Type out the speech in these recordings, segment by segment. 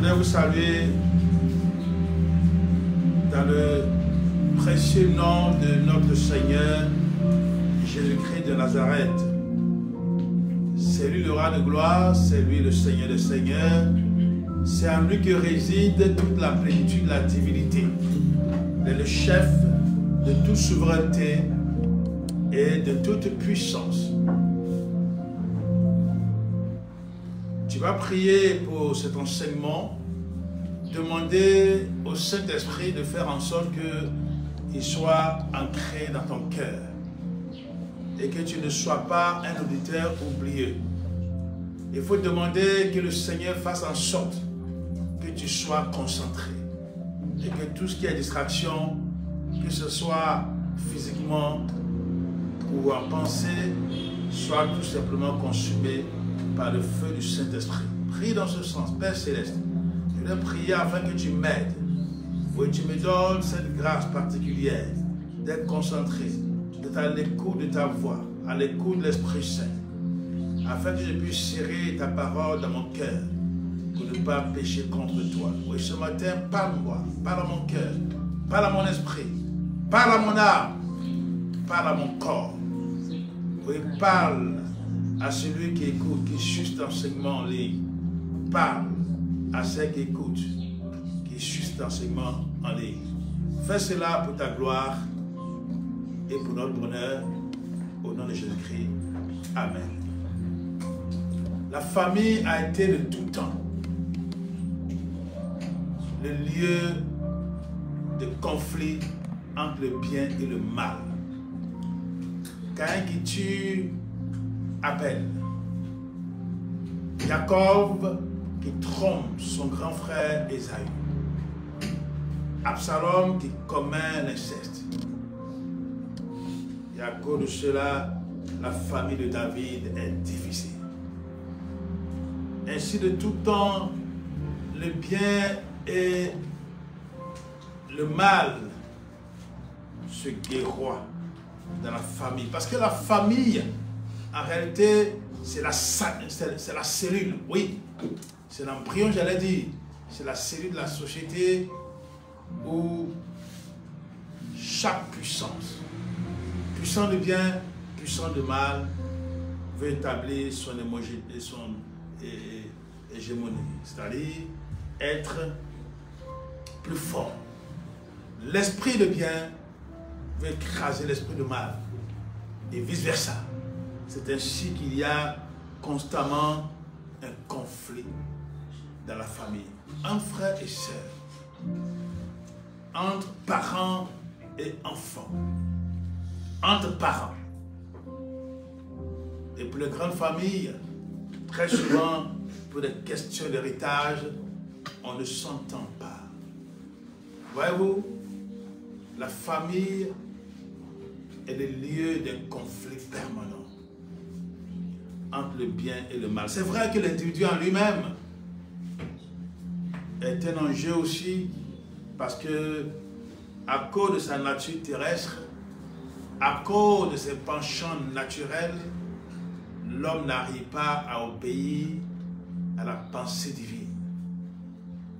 voudrais vous saluer dans le précieux nom de notre Seigneur Jésus-Christ de Nazareth. C'est lui le roi de gloire, c'est lui le Seigneur des seigneurs. C'est en lui que réside toute la plénitude de la divinité. Il est le chef de toute souveraineté et de toute puissance. Tu vas prier pour cet enseignement, demander au Saint-Esprit de faire en sorte qu'il soit ancré dans ton cœur et que tu ne sois pas un auditeur oublieux. Il faut demander que le Seigneur fasse en sorte que tu sois concentré et que tout ce qui est distraction, que ce soit physiquement ou en pensée, soit tout simplement consumé par le feu du Saint-Esprit. Prie dans ce sens. Père Céleste, je vais prier afin que tu m'aides. Oui, tu me donnes cette grâce particulière d'être concentré, d'être à l'écoute de ta voix, à l'écoute de l'Esprit Saint, afin que je puisse serrer ta parole dans mon cœur pour ne pas pécher contre toi. Oui, ce matin, parle-moi, parle à mon cœur, parle à mon esprit, parle à mon âme, parle à mon corps. Oui, parle à celui qui écoute, qui suit cet enseignement en ligne. Parle à ceux qui écoutent, qui suivent cet enseignement en ligne. Fais cela pour ta gloire et pour notre bonheur, au nom de Jésus-Christ. Amen. La famille a été de tout temps le lieu de conflit entre le bien et le mal. Caïn qui tue Abel, Jacob qui trompe son grand frère Ésaü, Absalom qui commet l'inceste. Et à cause de cela, la famille de David est divisée. Ainsi de tout temps, le bien et le mal se guerroient dans la famille. Parce que la famille, en réalité, c'est la cellule, oui. C'est l'embryon, j'allais dire. C'est la cellule de la société où chaque puissance, puissant de bien, puissant de mal, veut établir son hégémonie. C'est-à-dire être plus fort. L'esprit de bien veut écraser l'esprit de mal. Et vice-versa. C'est ainsi qu'il y a constamment un conflit dans la famille, entre frères et sœurs, entre parents et enfants, entre parents. Et pour les grandes familles, très souvent, pour des questions d'héritage, on ne s'entend pas. Voyez-vous, la famille est le lieu d'un conflit permanent entre le bien et le mal. C'est vrai que l'individu en lui-même est un enjeu aussi parce que à cause de sa nature terrestre, à cause de ses penchants naturels, l'homme n'arrive pas à obéir à la pensée divine.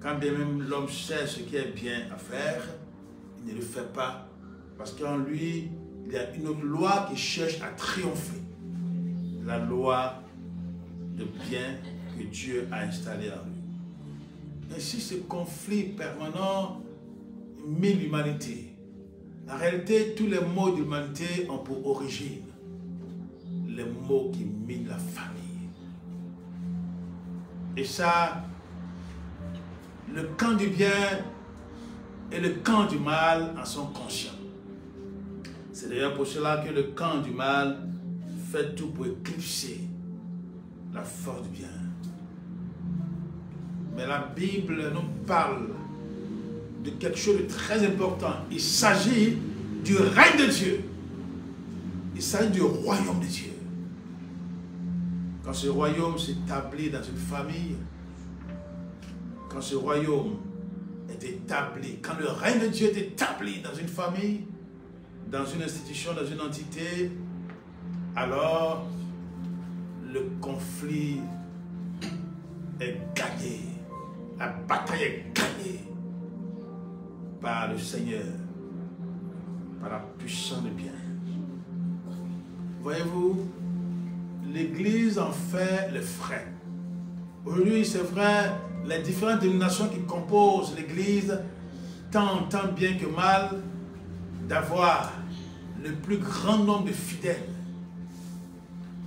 Quand bien même l'homme sait ce qui est bien à faire, il ne le fait pas parce qu'en lui, il y a une autre loi qui cherche à triompher. La loi de bien que Dieu a installée en lui. Ainsi, ce conflit permanent mine l'humanité. En réalité, tous les maux de l'humanité ont pour origine les maux qui minent la famille. Et ça, le camp du bien et le camp du mal en sont conscients. C'est d'ailleurs pour cela que le camp du mal fait tout pour éclipser la force du bien. Mais la Bible nous parle de quelque chose de très important. Il s'agit du règne de Dieu. Il s'agit du royaume de Dieu. Quand ce royaume s'établit dans une famille, quand ce royaume est établi, quand le règne de Dieu est établi dans une famille, dans une institution, dans une entité, alors le conflit est gagné. La bataille est gagnée par le Seigneur, par la puissance de bien. Voyez-vous, l'Église en fait les frais. Aujourd'hui, c'est vrai, les différentes dénominations qui composent l'Église tentent tant bien que mal d'avoir le plus grand nombre de fidèles.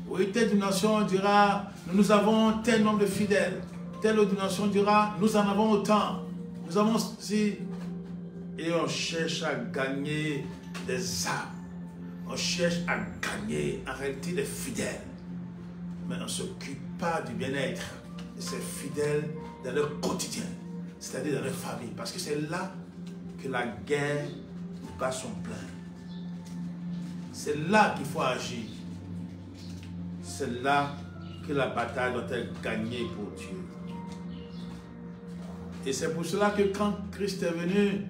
Oui, telle dénomination dira, nous avons tel nombre de fidèles. Telle autre dénomination dira, nous en avons autant. Nous avons ceci. Et on cherche à gagner des âmes. On cherche à gagner en réalité des fidèles. Mais on ne s'occupe pas du bien-être de ces fidèles dans leur quotidien, c'est-à-dire dans leur famille. Parce que c'est là que la guerre bat son plein. C'est là qu'il faut agir. C'est là que la bataille doit être gagnée pour Dieu. Et c'est pour cela que quand Christ est venu,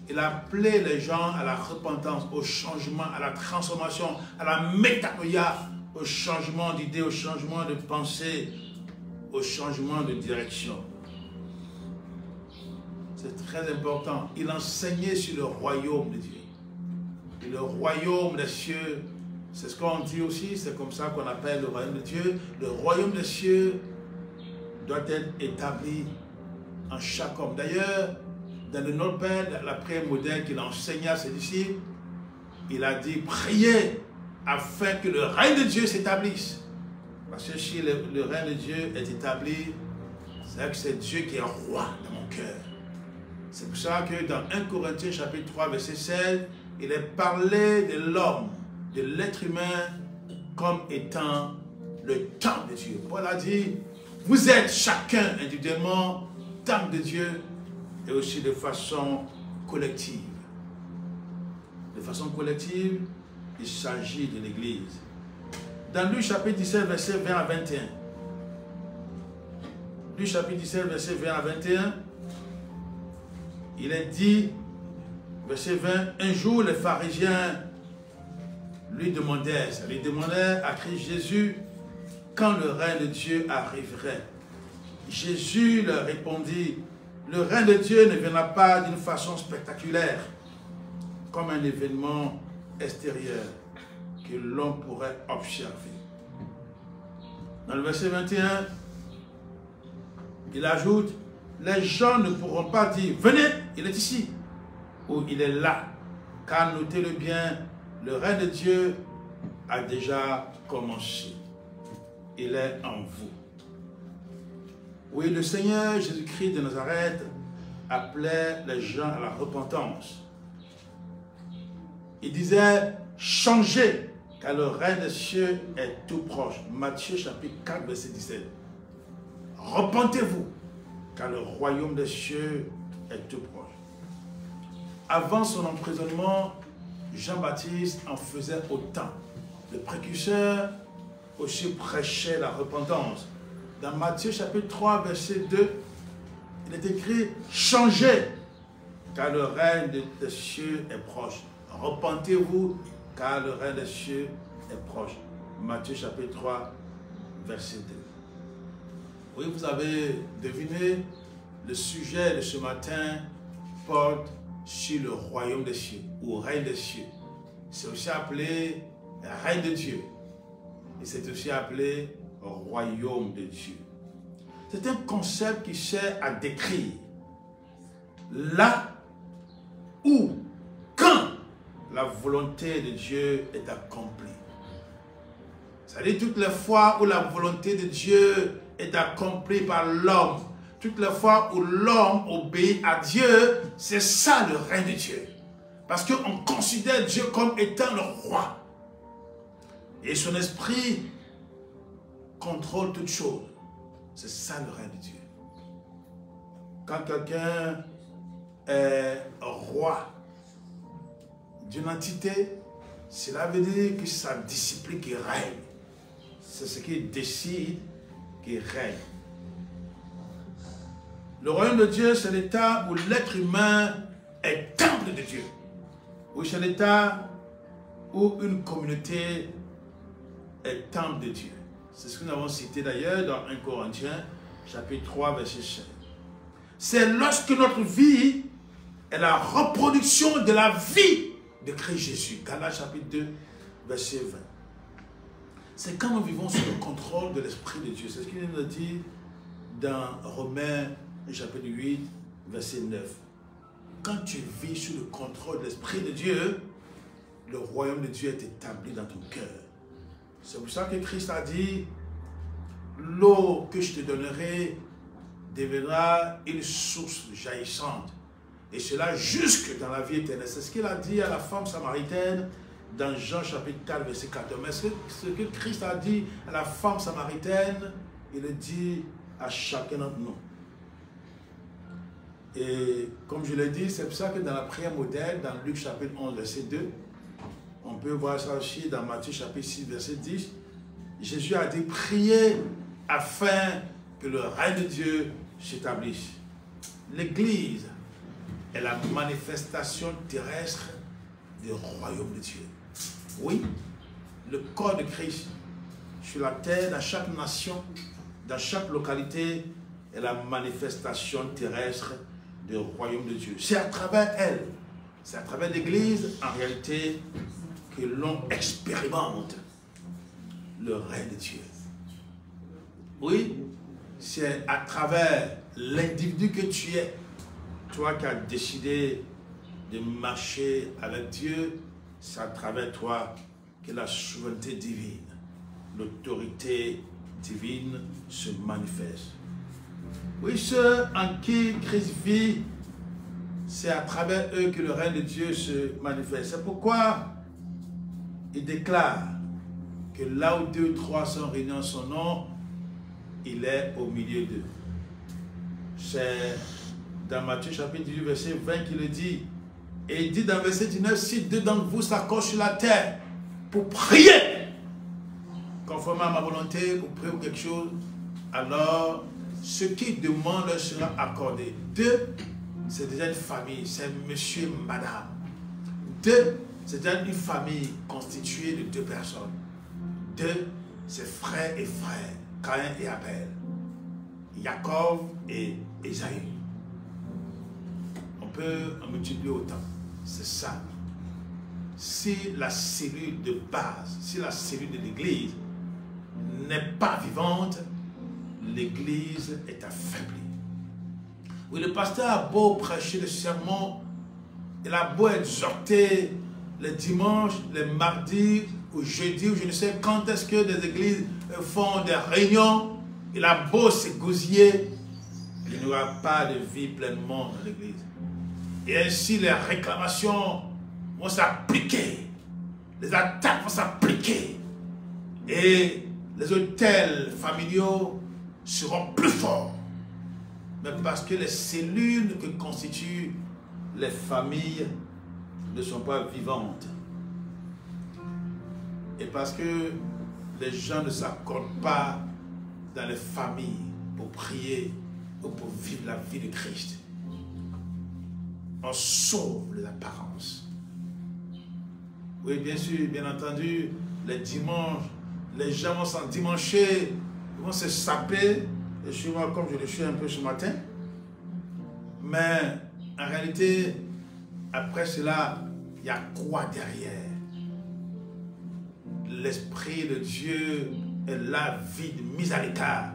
il a appelé les gens à la repentance, au changement, à la transformation, à la métanoïa, au changement d'idée, au changement de pensée, au changement de direction. C'est très important. Il enseignait sur le royaume de Dieu. Et le royaume des cieux, c'est ce qu'on dit aussi, c'est comme ça qu'on appelle le royaume de Dieu. Le royaume des cieux doit être établi en chaque homme. D'ailleurs, dans le Notre Père, la prière moderne qu'il enseignait à ses disciples, il a dit, priez afin que le règne de Dieu s'établisse. Parce que si le règne de Dieu est établi, c'est que c'est Dieu qui est roi dans mon cœur. C'est pour ça que dans 1 Corinthiens chapitre 3, verset 16, il est parlé de l'homme, de l'être humain, comme étant le temple de Dieu. Paul a dit, vous êtes chacun individuellement temple de Dieu et aussi de façon collective. De façon collective, il s'agit de l'Église. Dans Luc chapitre 17, verset 20 à 21. Luc chapitre 17, verset 20 à 21. Il est dit, verset 20, un jour les pharisiens lui demandaient à Christ Jésus quand le règne de Dieu arriverait. Jésus leur répondit, le règne de Dieu ne viendra pas d'une façon spectaculaire, comme un événement extérieur que l'on pourrait observer. Dans le verset 21, il ajoute, les gens ne pourront pas dire, venez, il est ici, ou il est là, car notez-le bien, le règne de Dieu a déjà commencé. Il est en vous. Oui, le Seigneur Jésus-Christ de Nazareth appelait les gens à la repentance. Il disait, changez, car le règne des cieux est tout proche. Matthieu chapitre 4, verset 17. Repentez-vous, car le royaume des cieux est tout proche. Avant son emprisonnement, Jean-Baptiste en faisait autant. Le précurseur aussi prêchait la repentance. Dans Matthieu chapitre 3, verset 2, il est écrit « Changez, car le règne des cieux est proche. Repentez-vous, car le règne des cieux est proche. » Matthieu chapitre 3, verset 2. Oui, vous avez deviné, le sujet de ce matin porte sur le royaume des cieux, ou règne des cieux. C'est aussi appelé règne de Dieu. Et c'est aussi appelé royaume de Dieu. C'est un concept qui sert à décrire là où, quand la volonté de Dieu est accomplie. C'est-à-dire toutes les fois où la volonté de Dieu est accomplie par l'homme, toutes les fois où l'homme obéit à Dieu, c'est ça le règne de Dieu. Parce qu'on considère Dieu comme étant le roi. Et son esprit contrôle toutes choses. C'est ça le règne de Dieu. Quand quelqu'un est roi d'une entité, cela veut dire que c'est sa discipline qui règne. C'est ce qu'il décide qui règne. Le royaume de Dieu, c'est l'état où l'être humain est temple de Dieu. Oui, c'est l'état où une communauté est temple de Dieu. C'est ce que nous avons cité d'ailleurs dans 1 Corinthiens, chapitre 3, verset 5. C'est lorsque notre vie est la reproduction de la vie de Christ Jésus. Galates chapitre 2, verset 20. C'est quand nous vivons sous le contrôle de l'Esprit de Dieu. C'est ce qu'il nous dit dans Romains chapitre 8, verset 9. Quand tu vis sous le contrôle de l'Esprit de Dieu, le royaume de Dieu est établi dans ton cœur. C'est pour ça que Christ a dit, l'eau que je te donnerai deviendra une source jaillissante. Et cela jusque dans la vie éternelle. C'est ce qu'il a dit à la femme samaritaine dans Jean chapitre 4, verset 14. Mais ce que Christ a dit à la femme samaritaine, il le dit à chacun d'entre nous. Et comme je l'ai dit, c'est pour ça que dans la prière modèle, dans Luc chapitre 11, verset 2, on peut voir ça aussi dans Matthieu chapitre 6, verset 10, Jésus a dit, priez afin que le règne de Dieu s'établisse. L'Église est la manifestation terrestre du royaume de Dieu. Oui, le corps de Christ sur la terre, dans chaque nation, dans chaque localité, est la manifestation terrestre du royaume de Dieu. C'est à travers elle, c'est à travers l'Église, en réalité, que l'on expérimente le règne de Dieu. Oui, c'est à travers l'individu que tu es, toi qui as décidé de marcher avec Dieu, c'est à travers toi que la souveraineté divine, l'autorité divine se manifeste. Oui, ceux en qui Christ vit, c'est à travers eux que le règne de Dieu se manifeste. C'est pourquoi il déclare que là où 2 ou 3 sont réunis en son nom, il est au milieu d'eux. C'est dans Matthieu chapitre 18, verset 20 qu'il le dit. Et il dit dans verset 19, si 2 d'entre vous s'accordent sur la terre pour prier, conformément à ma volonté, pour prier pour quelque chose, alors ce qu'ils demandent leur sera accordé. 2, c'est déjà une famille, c'est monsieur et madame. 2, c'est déjà une famille constituée de 2 personnes. 2, c'est frère et frère, Caïn et Abel, Jacob et Ésaü. On peut en multiplier autant. C'est ça. Si la cellule de base, si la cellule de l'Église n'est pas vivante, l'Église est affaiblie. Oui, le pasteur a beau prêcher le sermon, il a beau exhorter les dimanches, les mardis ou jeudis, ou je ne sais quand est-ce que les églises font des réunions, il a beau s'égosiller, il n'y aura pas de vie pleinement dans l'Église. Et ainsi les réclamations vont s'appliquer, les attaques vont s'appliquer, et les autels familiaux seront plus forts. Mais parce que les cellules que constituent les familles ne sont pas vivantes. Et parce que les gens ne s'accordent pas dans les familles pour prier ou pour vivre la vie de Christ. On sauve les apparences. Oui, bien sûr, bien entendu, les dimanches, les gens vont s'endimancher, ils vont se saper, et souvent comme je le suis un peu ce matin. Mais en réalité, après cela, il y a quoi derrière? L'Esprit de Dieu est là, vide, mis à l'écart.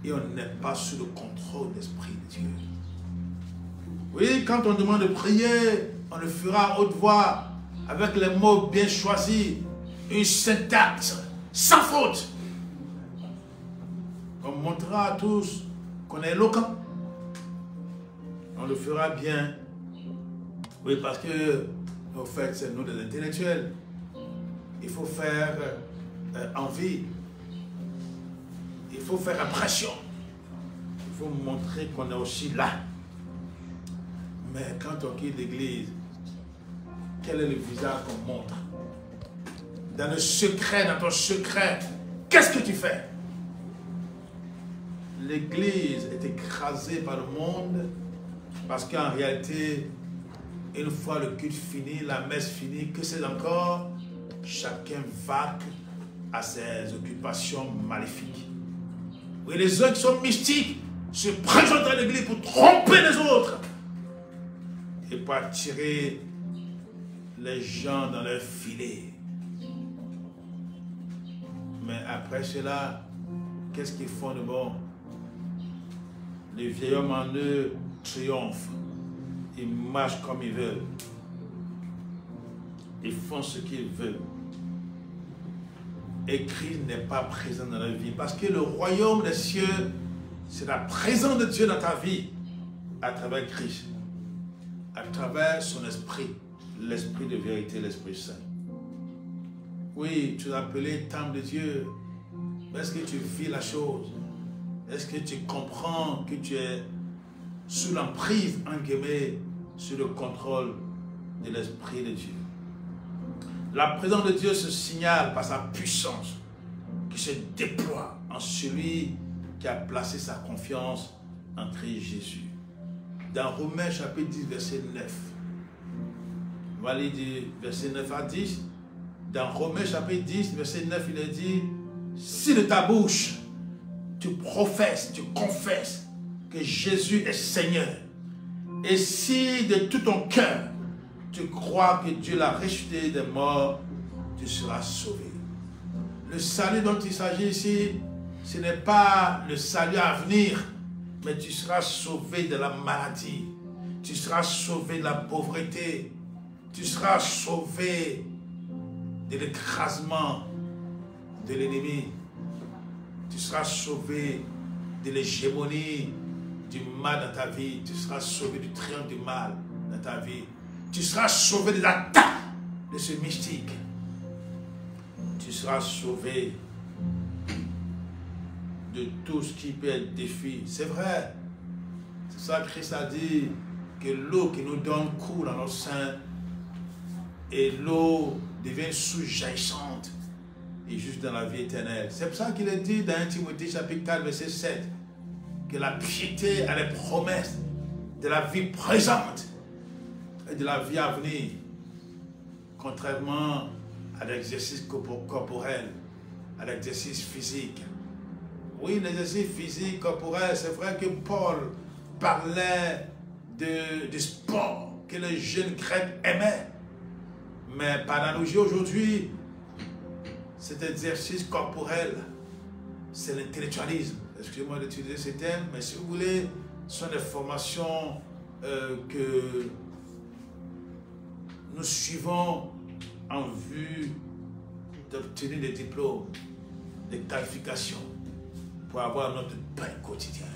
Et on n'est pas sous le contrôle de l'Esprit de Dieu. Oui, quand on demande de prier, on le fera à haute voix, avec les mots bien choisis, une syntaxe, sans faute. On montrera à tous qu'on est éloquent. On le fera bien. Oui, parce que, en fait, c'est nous des intellectuels. Il faut faire envie. Il faut faire impression. Il faut montrer qu'on est aussi là. Mais quand on quitte l'église, quel est le visage qu'on montre? Dans le secret, dans ton secret, qu'est-ce que tu fais? L'église est écrasée par le monde parce qu'en réalité, une fois le culte fini, la messe finie, que c'est encore? Chacun vaque à ses occupations maléfiques. Oui, les gens qui sont mystiques se présentent à l'église pour tromper les autres et pour attirer les gens dans leur filet. Mais après cela, qu'est-ce qu'ils font de bon? Les vieils hommes en eux triomphent. Ils marchent comme ils veulent. Ils font ce qu'ils veulent. Et Christ n'est pas présent dans leur vie. Parce que le royaume des cieux, c'est la présence de Dieu dans ta vie à travers Christ. À travers son esprit. L'esprit de vérité, l'Esprit Saint. Oui, tu es appelé temple de Dieu. Mais est-ce que tu vis la chose? Est-ce que tu comprends que tu es sous l'emprise, en guillemets, sous le contrôle de l'Esprit de Dieu? La présence de Dieu se signale par sa puissance qui se déploie en celui qui a placé sa confiance en Christ Jésus. Dans Romains chapitre 10, verset 9. On va lire du verset 9 à 10. Dans Romains chapitre 10, verset 9, il est dit: si de ta bouche tu professes, tu confesses que Jésus est Seigneur, et si de tout ton cœur tu crois que Dieu l'a ressuscité des morts, tu seras sauvé. Le salut dont il s'agit ici, ce n'est pas le salut à venir, mais tu seras sauvé de la maladie, tu seras sauvé de la pauvreté, tu seras sauvé de l'écrasement de l'ennemi, tu seras sauvé de l'hégémonie du mal dans ta vie, tu seras sauvé du triomphe du mal dans ta vie, tu seras sauvé des attaques de ce mystique, tu seras sauvé de tout ce qui peut être défi. C'est vrai, c'est ça que Christ a dit, que l'eau qui nous donne coule dans notre sein, et l'eau devient sous-jaillissante et juste dans la vie éternelle. C'est pour ça qu'il est dit dans 1 Timothée chapitre 4 verset 7 que la piété a les promesses de la vie présente et de la vie à venir, contrairement à l'exercice corporel, à l'exercice physique. Oui, l'exercice physique, corporel, c'est vrai que Paul parlait de sport que les jeunes Grecs aimaient. Mais par analogie aujourd'hui, cet exercice corporel, c'est l'intellectualisme. Excusez-moi d'utiliser ces termes, mais si vous voulez, ce sont des formations que nous suivons en vue d'obtenir des diplômes, des qualifications pour avoir notre pain quotidien.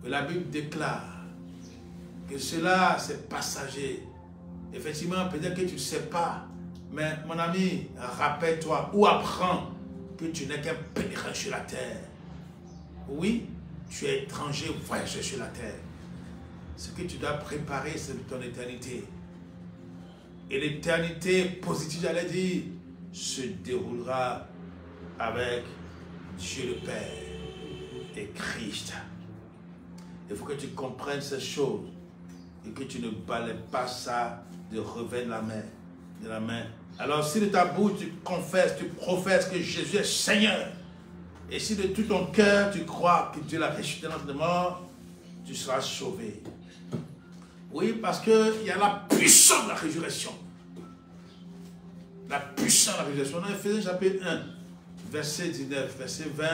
Mais la Bible déclare que cela, c'est passager. Effectivement, peut-être que tu ne sais pas, mais mon ami, rappelle-toi ou apprends que tu n'es qu'un pèlerin sur la terre. Oui, tu es étranger, voyageur sur la terre. Ce que tu dois préparer, c'est ton éternité. Et l'éternité positive, j'allais dire, se déroulera avec Dieu le Père et Christ. Il faut que tu comprennes ces choses et que tu ne balayes pas ça de revers de la main. Alors si de ta bouche tu confesses, tu professes que Jésus est Seigneur, et si de tout ton cœur tu crois que Dieu l'a ressuscité d'entre les morts, tu seras sauvé. Oui, parce qu'il y a la puissance de la résurrection. La puissance de la résurrection. Dans Ephésiens chapitre 1, verset 19, verset 20,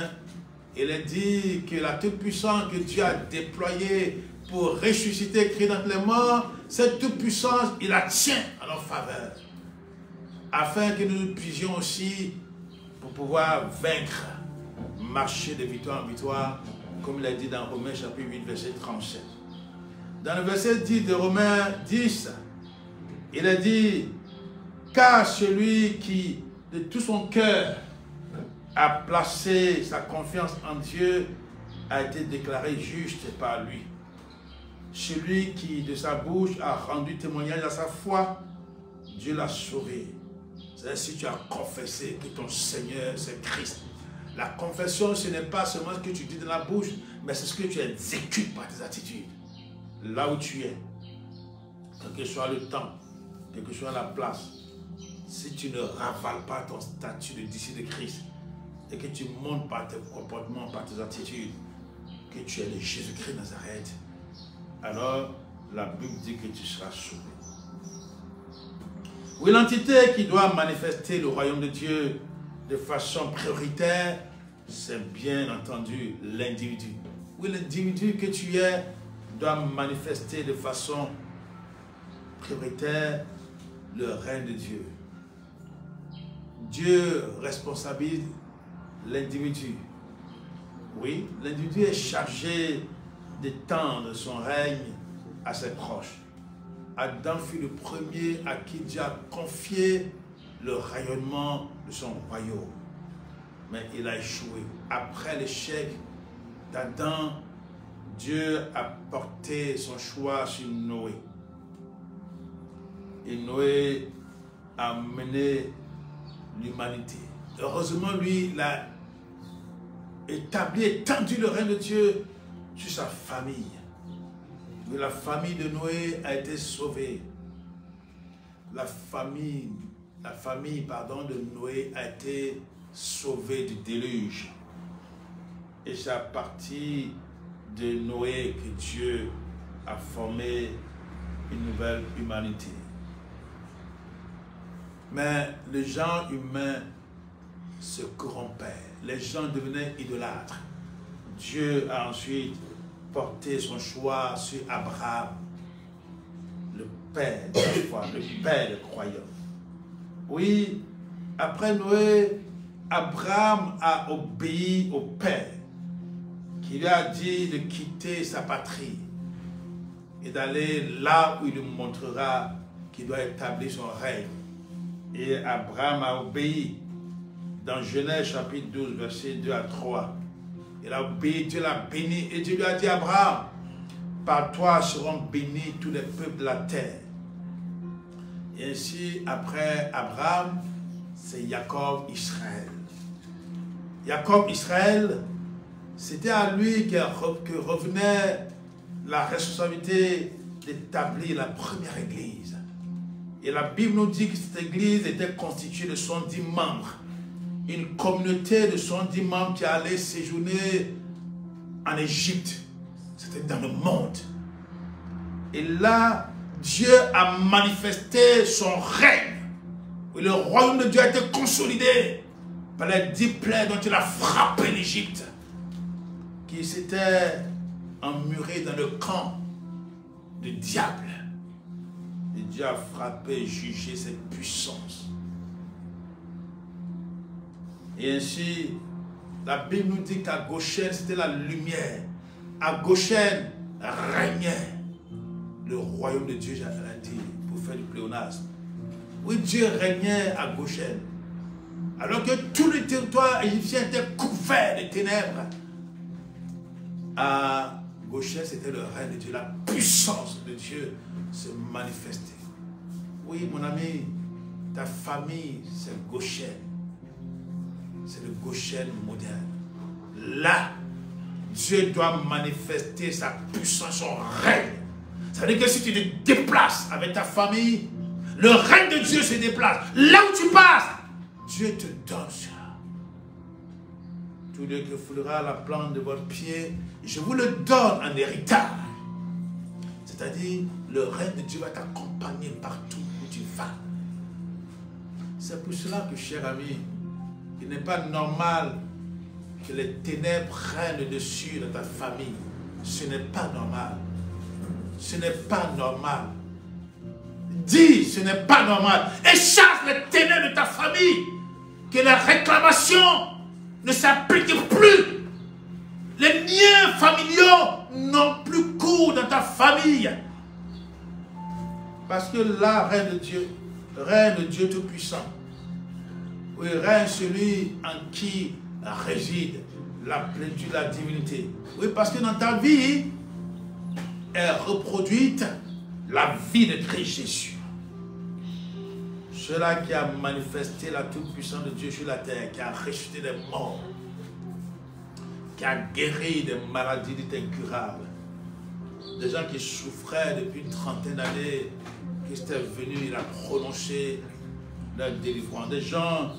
il est dit que la toute-puissance que Dieu a déployée pour ressusciter Christ d'entre les morts, cette toute-puissance, il la tient à notre faveur. Afin que nous puissions aussi, pour pouvoir vaincre, marcher de victoire en victoire, comme il a dit dans Romains chapitre 8, verset 37. Dans le verset 10 de Romains 10, il a dit: car celui qui, de tout son cœur, a placé sa confiance en Dieu, a été déclaré juste par lui. Celui qui, de sa bouche, a rendu témoignage à sa foi, Dieu l'a sauvé. C'est-à-dire si tu as confessé que ton Seigneur, c'est Christ. La confession, ce n'est pas seulement ce que tu dis de la bouche, mais c'est ce que tu exécutes par tes attitudes. Là où tu es, quel que soit le temps, quelle que soit la place, si tu ne ravales pas ton statut de disciple de Christ, et que tu montres par tes comportements, par tes attitudes, que tu es le Jésus-Christ de Nazareth, alors la Bible dit que tu seras sauvé. Oui, l'entité qui doit manifester le royaume de Dieu de façon prioritaire, c'est bien entendu l'individu. Oui, l'individu que tu es doit manifester de façon prioritaire le règne de Dieu. Dieu responsabilise l'individu. Oui, l'individu est chargé d'étendre son règne à ses proches. Adam fut le premier à qui Dieu a confié le rayonnement de son royaume. Mais il a échoué. Après l'échec d'Adam, Dieu a porté son choix sur Noé. Et Noé a mené l'humanité. Heureusement, lui, il a étendu le règne de Dieu sur sa famille. Mais la famille de Noé a été sauvée. La famille de Noé a été sauvée du déluge. Et c'est à partir de Noé que Dieu a formé une nouvelle humanité. Mais les gens humains se corrompaient. Les gens devenaient idolâtres. Dieu a ensuite porté son choix sur Abraham, le père de la foi, le père des croyants. Oui, après Noé, Abraham a obéi au père, qui lui a dit de quitter sa patrie et d'aller là où il lui montrera qu'il doit établir son règne. Et Abraham a obéi. Dans Genèse chapitre 12, versets 2 à 3. Il a obéi, Dieu l'a béni. Et Dieu lui a dit, Abraham, par toi seront bénis tous les peuples de la terre. Et ainsi, après Abraham, c'est Jacob Israël. Jacob Israël, c'était à lui que revenait la responsabilité d'établir la première église. Et la Bible nous dit que cette église était constituée de 110 membres. Une communauté de 110 membres qui allait séjourner en Égypte. C'était dans le monde. Et là, Dieu a manifesté son règne. Et le royaume de Dieu a été consolidé par les 10 plaies dont il a frappé l'Égypte, qui s'était emmuré dans le camp du diable. Et Dieu a frappé et jugé cette puissance. Et ainsi, la Bible nous dit qu'à Goshen, c'était la lumière. À Goshen régnait le royaume de Dieu, j'allais dire, pour faire du pléonasme. Oui, Dieu régnait à Goshen. Alors que tout le territoire égyptien était couvert de ténèbres. À Goshen, c'était le règne de Dieu. La puissance de Dieu se manifestait. Oui, mon ami, ta famille, c'est Goshen. C'est le Goshen moderne. Là, Dieu doit manifester sa puissance, son règne. Ça veut dire que si tu te déplaces avec ta famille, le règne de Dieu se déplace. Là où tu passes, Dieu te donne ça. Tout Dieu que foulera la plante de votre pied, je vous le donne en héritage. C'est-à-dire, le règne de Dieu va t'accompagner partout où tu vas. C'est pour cela que, cher ami, il n'est pas normal que les ténèbres règnent dessus de ta famille. Ce n'est pas normal. Ce n'est pas normal. Dis, ce n'est pas normal. Et chasse les ténèbres de ta famille. Que les réclamations ne s'appliquent plus. Les liens familiaux n'ont plus cours dans ta famille. Parce que là, règne de Dieu Tout-Puissant. Oui, règne celui en qui réside la plénitude de la divinité. Oui, parce que dans ta vie est reproduite la vie de Christ Jésus. Celui qui a manifesté la toute-puissance de Dieu sur la terre, qui a ressuscité des morts, qui a guéri des maladies dites incurables. Des gens qui souffraient depuis une trentaine d'années, Christ est venu, il a prononcé leur délivrance. Des gens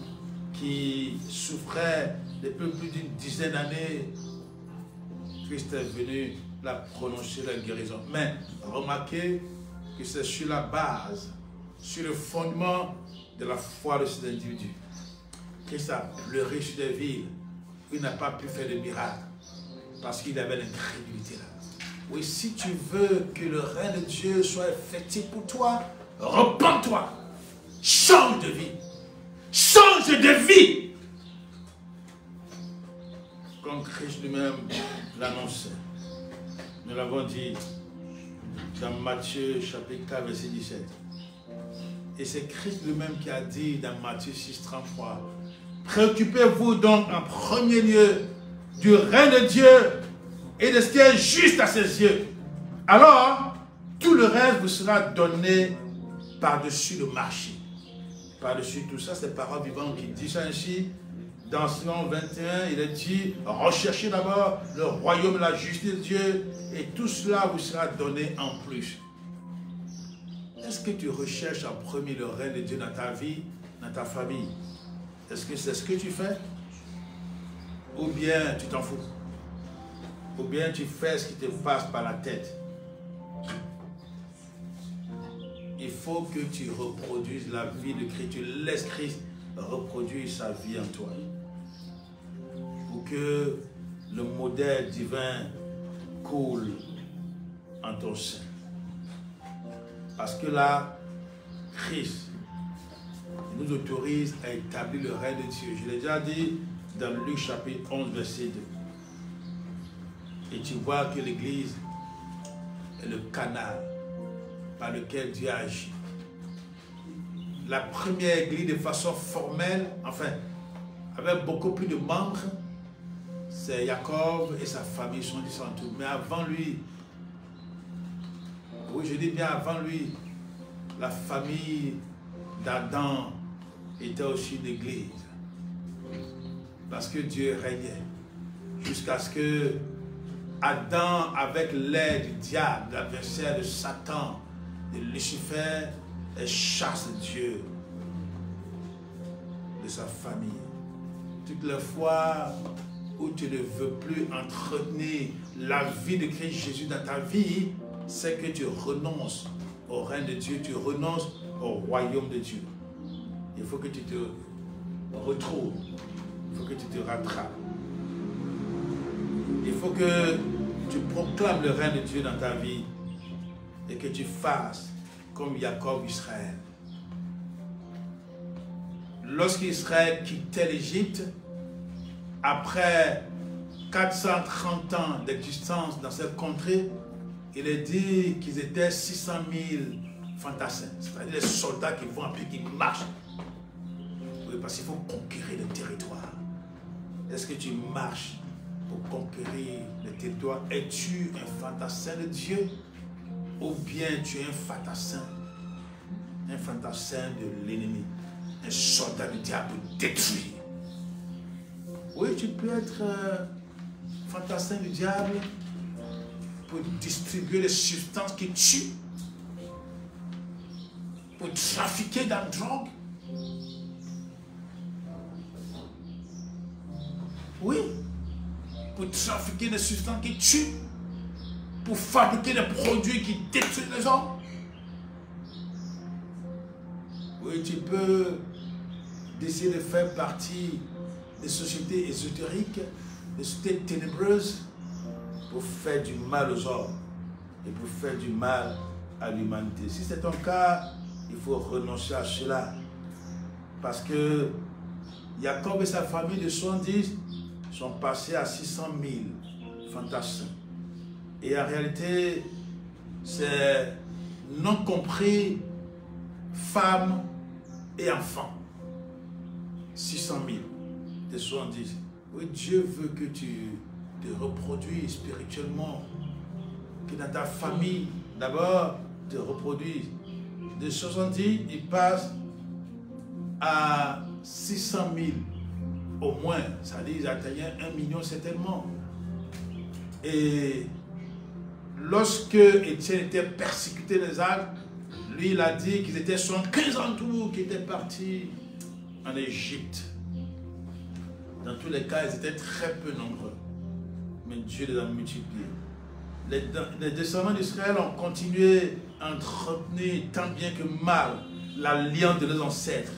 qui souffraient depuis plus d'une dizaine d'années, Christ est venu la prononcer la guérison. Mais remarquez que c'est sur la base, sur le fondement de la foi de cet individu. Christ a pleuré sur des villes où il n'a pas pu faire de miracle parce qu'il avait l'incrédulité là. Oui, si tu veux que le règne de Dieu soit effectif pour toi, repens-toi, change de vie, change de vie. Comme Christ lui-même l'annonçait. Nous l'avons dit dans Matthieu chapitre 4 verset 17. Et c'est Christ lui-même qui a dit dans Matthieu 6, 33, préoccupez-vous donc en premier lieu du règne de Dieu et de ce qui est juste à ses yeux. Alors, tout le reste vous sera donné par-dessus le marché. Par-dessus tout ça, c'est Parole vivante qui dit ça ainsi. Dans Psaume 21, il est dit, recherchez d'abord le royaume, la justice de Dieu, et tout cela vous sera donné en plus. Est-ce que tu recherches en premier le règne de Dieu dans ta vie, dans ta famille? Est-ce que c'est ce que tu fais? Ou bien tu t'en fous? Ou bien tu fais ce qui te passe par la tête? Il faut que tu reproduises la vie de Christ, tu laisses Christ reproduire sa vie en toi. Pour que le modèle divin coule en ton sein. Parce que là, Christ nous autorise à établir le règne de Dieu. Je l'ai déjà dit dans Luc chapitre 11, verset 2. Et tu vois que l'Église est le canal par lequel Dieu agit. La première Église de façon formelle, enfin, avec beaucoup plus de membres, c'est Jacob et sa famille sont descendus. Mais avant lui, oui, je dis bien avant lui, la famille d'Adam était aussi l'Église. Parce que Dieu régnait. Jusqu'à ce que Adam, avec l'aide du diable, l'adversaire de Satan, de Lucifer, chasse Dieu de sa famille. Toutes les fois où tu ne veux plus entretenir la vie de Christ Jésus dans ta vie, c'est que tu renonces au règne de Dieu, tu renonces au royaume de Dieu. Il faut que tu te retrouves, il faut que tu te rattrapes. Il faut que tu proclames le règne de Dieu dans ta vie et que tu fasses comme Jacob Israël. Lorsqu'Israël quittait l'Égypte, après 430 ans d'existence dans cette contrée, il est dit qu'ils étaient 600 000 fantassins, c'est-à-dire des soldats qui vont à pied, qui marchent. Oui, parce qu'il faut conquérir le territoire. Est-ce que tu marches pour conquérir le territoire? Es-tu un fantassin de Dieu? Ou bien tu es un fantassin de l'ennemi, un soldat du diable pour détruire? Oui, tu peux être fantassin du diable pour distribuer des substances qui tuent, pour trafiquer dans la drogue. Oui, pour trafiquer des substances qui tuent, pour fabriquer des produits qui détruisent les hommes. Oui, tu peux décider de faire partie des sociétés ésotériques, des sociétés ténébreuses, pour faire du mal aux hommes et pour faire du mal à l'humanité. Si c'est ton cas, il faut renoncer à cela. Parce que Jacob et sa famille de 70 sont passés à 600 000 fantassins. Et en réalité, c'est non compris femmes et enfants. 600 000 de 70. Oui, Dieu veut que tu te reproduises spirituellement. Que dans ta famille, d'abord, te reproduise. De 70, il passe à 600 000 au moins. Ça dit qu'ils atteignaient 1 million certainement. Et lorsque Étienne était persécuté des Alpes, lui il a dit qu'ils étaient 75 en tout qui étaient partis en Égypte. Dans tous les cas, ils étaient très peu nombreux. Mais Dieu les a multipliés. Les descendants d'Israël ont continué à entretenir tant bien que mal l'alliance de leurs ancêtres.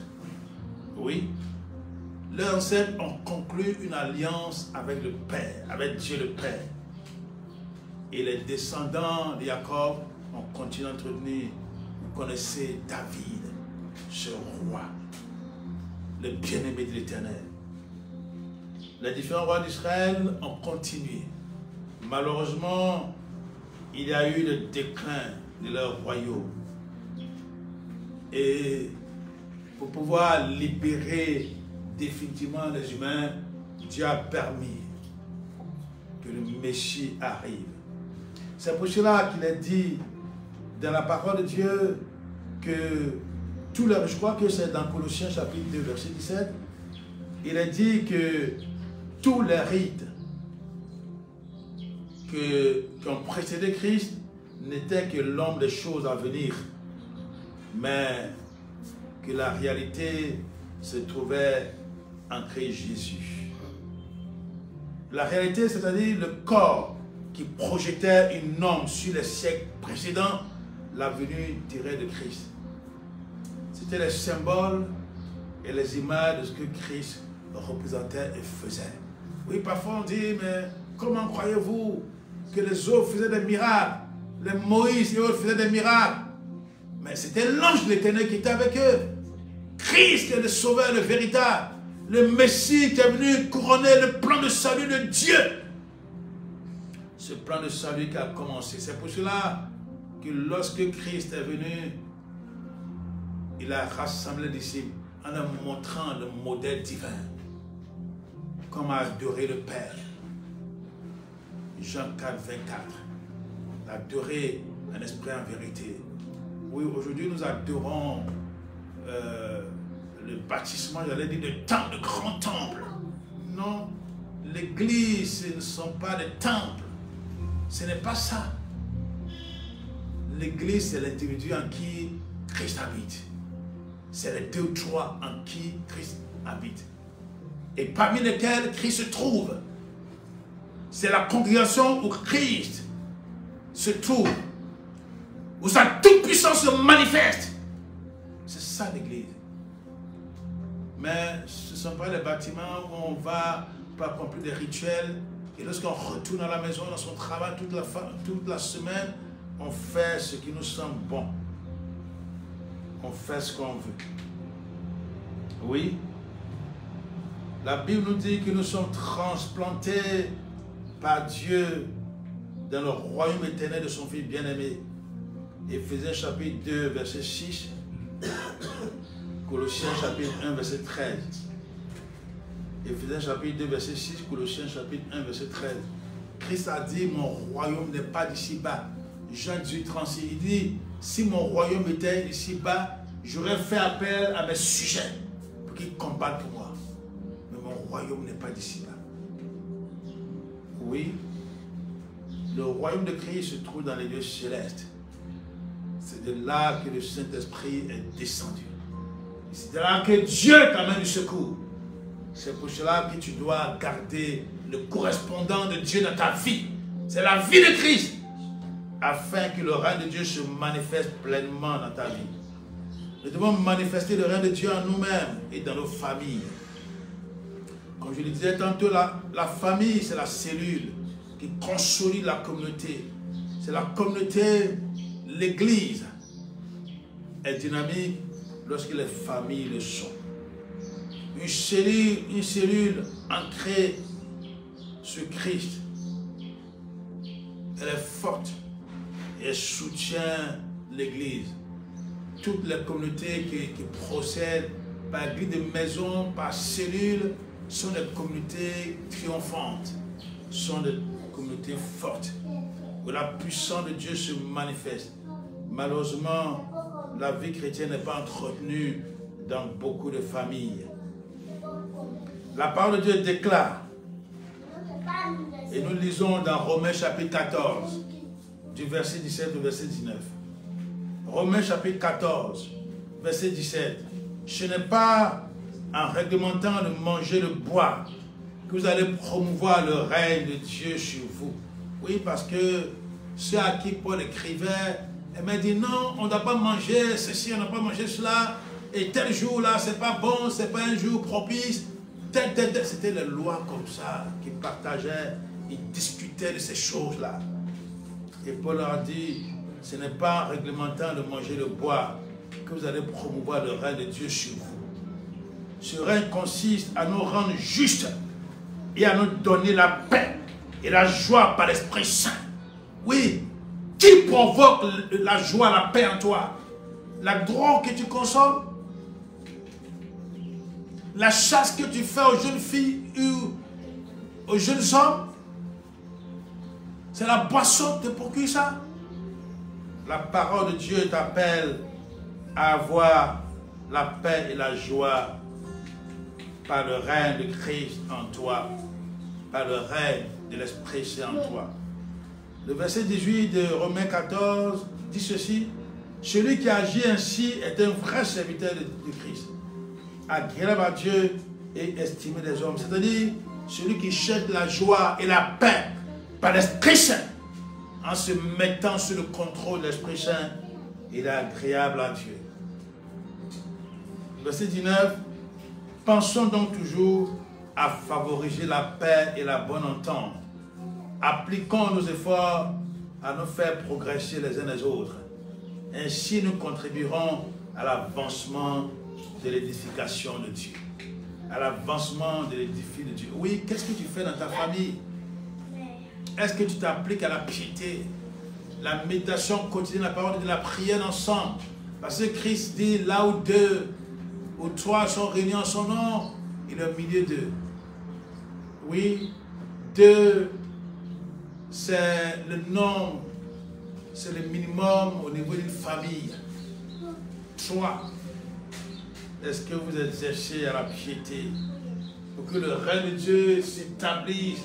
Oui. Leurs ancêtres ont conclu une alliance avec le Père, avec Dieu le Père. Et les descendants de Jacob ont continué à entretenir. Vous connaissez David, ce roi, le bien-aimé de l'Éternel. Les différents rois d'Israël ont continué. Malheureusement, il y a eu le déclin de leur royaume. Et pour pouvoir libérer définitivement les humains, Dieu a permis que le Messie arrive. C'est pour cela qu'il est dit dans la parole de Dieu que tous les, je crois que c'est dans Colossiens chapitre 2 verset 17, il est dit que tous les rites qui ont précédé Christ n'étaient que l'ombre des choses à venir, mais que la réalité se trouvait en Christ Jésus. La réalité, c'est-à-dire le corps qui projetait une ombre sur les siècles précédents, la venue directe de Christ. C'était les symboles et les images de ce que Christ représentait et faisait. Oui, parfois on dit, mais comment croyez-vous que les autres faisaient des miracles? Les Moïse et autres faisaient des miracles. Mais c'était l'ange de l'Éternel qui était avec eux. Christ est le sauveur, le véritable. Le Messie qui est venu couronner le plan de salut de Dieu. Ce plan de salut qui a commencé. C'est pour cela que lorsque Christ est venu, il a rassemblé les disciples en leur montrant le modèle divin. Comment adorer le Père. Jean 4, 24. L'adorer en esprit et en vérité. Oui, aujourd'hui nous adorons le bâtissement, j'allais dire, de temples, de grands temples. Non, l'église, ce ne sont pas des temples. Ce n'est pas ça. L'église, c'est l'individu en qui Christ habite. C'est les deux ou trois en qui Christ habite. Et parmi lesquels Christ se trouve. C'est la congrégation où Christ se trouve. Où sa toute-puissance se manifeste. C'est ça l'église. Mais ce ne sont pas les bâtiments où on va pour accomplir des rituels. Et lorsqu'on retourne à la maison, dans son travail, toute la semaine, on fait ce qui nous semble bon. On fait ce qu'on veut. Oui. La Bible nous dit que nous sommes transplantés par Dieu dans le royaume éternel de son Fils bien-aimé. Éphésiens chapitre 2, verset 6. Colossiens chapitre 1, verset 13. Éphésiens chapitre 2, verset 6. Colossiens chapitre 1, verset 13. Christ a dit, mon royaume n'est pas d'ici-bas. Jean 18, 36, il dit, si mon royaume était ici-bas, j'aurais fait appel à mes sujets pour qu'ils combattent pour moi. Mais mon royaume n'est pas d'ici-bas. Oui, le royaume de Christ se trouve dans les lieux célestes. C'est de là que le Saint-Esprit est descendu. C'est de là que Dieu t'amène du secours. C'est pour cela que tu dois garder le correspondant de Dieu dans ta vie. C'est la vie de Christ. Afin que le règne de Dieu se manifeste pleinement dans ta vie. Nous devons manifester le règne de Dieu en nous-mêmes et dans nos familles. Comme je le disais tantôt, la famille, c'est la cellule qui consolide la communauté. C'est la communauté, l'église est dynamique lorsque les familles le sont. Une cellule ancrée sur Christ, elle est forte et elle soutient l'église. Toutes les communautés qui procèdent par grille de maison, par cellule, sont des communautés triomphantes, sont des communautés fortes, où la puissance de Dieu se manifeste. Malheureusement, la vie chrétienne n'est pas entretenue dans beaucoup de familles. La parole de Dieu déclare, et nous lisons dans Romains chapitre 14, du verset 17 au verset 19. Romains chapitre 14, verset 17. Ce n'est pas en réglementant de manger, de boire, que vous allez promouvoir le règne de Dieu sur vous. Oui, parce que ceux à qui Paul écrivait, il m'a dit non, on ne doit pas manger ceci, on ne doit pas manger cela, et tel jour-là, c'est pas bon, c'est pas un jour propice. C'était les lois comme ça qu'ils partageaient, ils discutaient de ces choses-là. Et Paul leur a dit, ce n'est pas réglementaire de manger, de boire, que vous allez promouvoir le règne de Dieu sur vous. Ce règne consiste à nous rendre justes et à nous donner la paix et la joie par l'Esprit Saint. Oui, qui provoque la joie, la paix en toi? La drogue que tu consommes? La chasse que tu fais aux jeunes filles ou aux jeunes hommes? C'est la boisson qui te procure ça? La parole de Dieu t'appelle à avoir la paix et la joie par le règne de Christ en toi, par le règne de l'Esprit Saint en toi. Le verset 18 de Romains 14 dit ceci: celui qui agit ainsi est un vrai serviteur de Christ, agréable à Dieu et estimé des hommes. C'est-à-dire, celui qui cherche la joie et la paix par l'Esprit Saint, en se mettant sous le contrôle de l'Esprit Saint, il est agréable à Dieu. Verset 19, pensons donc toujours à favoriser la paix et la bonne entente. Appliquons nos efforts à nous faire progresser les uns les autres. Ainsi, nous contribuerons à l'avancement de l'édification de Dieu. À l'avancement de l'édifice de Dieu. Oui, qu'est-ce que tu fais dans ta famille? Est-ce que tu t'appliques à la piété, la méditation quotidienne, la parole de Dieu, la prière ensemble? Parce que Christ dit, là où deux ou trois sont réunis en son nom, il est au milieu d'eux. Oui, deux, c'est le nom, c'est le minimum au niveau d'une famille. Trois, est-ce que vous exercez à la piété pour que le règne de Dieu s'établisse